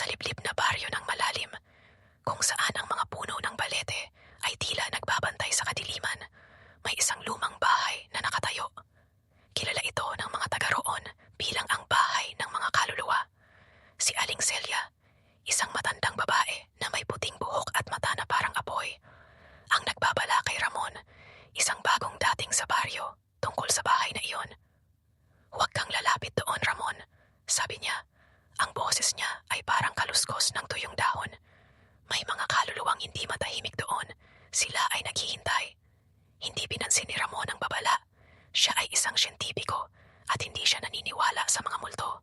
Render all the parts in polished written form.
sa liblib na baryo ng malalim, kung saan ang mga puno ng balete ay tila nagbabantay sa kadiliman, may isang lumang bahay na nakatayo. Kilala ito ng mga taga roon bilang ang bahay ng mga kaluluwa. Si Aling Celia, isang matandang babae na may puting buhok at mata na parang apoy, ang nagbabala kay Ramon, isang bagong dating sa baryo, tungkol sa bahay na iyon. "Huwag kang lalapit doon, Ramon," sabi niya. Ang boses niya ay parang kaluskos ng tuyong dahon. May mga kaluluwang hindi matahimik doon. Sila ay naghihintay. Hindi pinansin ni Ramon ang babala. Siya ay isang siyentipiko at hindi siya naniniwala sa mga multo.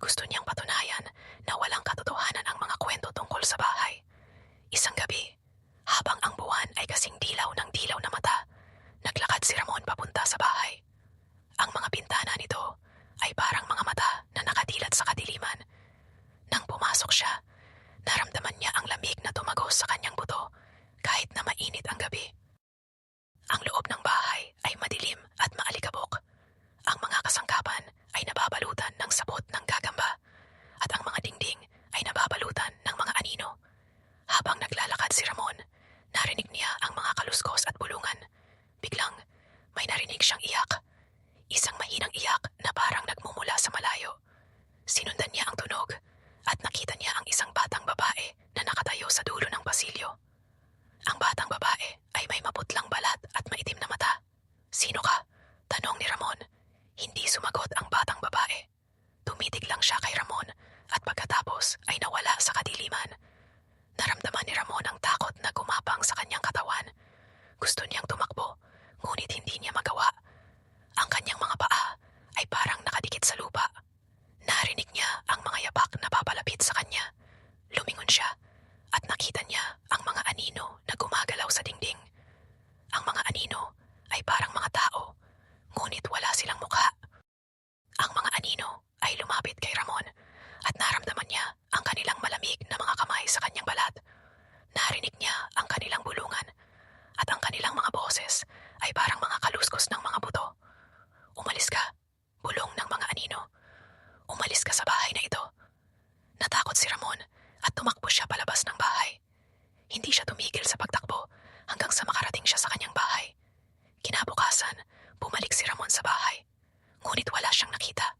Gusto niyang patunayan na walang katotohanan ang mga kwento tungkol sa bahay. Isang gabi, habang ang buwan ay kasing dilaw ng dilaw na mata, naglakad si Ramon papunta sa bahay. Ang mga bintana nito ay parang mga mata na nakadilat sa kadiliman. Nang pumasok siya, naramdaman niya ang lamig na tumagos sa kanyang buto kahit na mainit ang gabi. Ang loob ng bahay ay madilim at maalikabok. Ang mga kasangkapan ay nababalutan ng sabot ng gagamba at ang mga dingding ay nababalutan ng mga anino. Habang naglalakad si Ramon, narinig niya ang mga kaluskos at bulungan. Biglang may narinig siyang iyak. Isang mahinang iyak na parang nagmumula sa malayo. Sinundan niya ang tunog at nakita niya ang isang batang babae na nakatayo sa dulo ng pasilyo. Ang batang babae ay may maputlang balat at maitim na mata. "Sino ka?" tanong ni Ramon. Hindi sumagot ang batang babae. Tumitig lang siya kay Ramon at pagkatapos ay nawala sa kadiliman. Naramdaman ni Ramon ang takot na gumapang sa kanyang katawan. Gusto niyang tumakbo, ngunit hindi niya magawa. Ang kanyang mga paa ay parang nakadikit sa lupa. Narinig niya ang mga yapak na papalapit sa kanya. Lumingon siya at nakita niya ang mga anino na gumagalaw sa dingding. Ang mga anino ay parang mga tao, ngunit wala silang mukha. Ang mga anino ay lumapit kay Ramon at naramdaman niya ang kanilang malamig na mga kamay sa kanyang balat. Narinig niya ang kanilang bulungan at ang kanilang mga boses ay parang mga kaluskos ng mga buto. "Umalis ka," bulong ng mga anino. "Umalis ka sa bahay na ito." Natakot si Ramon at tumakbo siya palabas ng bahay. Hindi siya tumigil sa pagtakbo hanggang sa makarating siya sa kanyang bahay. Kinabukasan, bumalik si Ramon sa bahay, ngunit wala siyang nakita.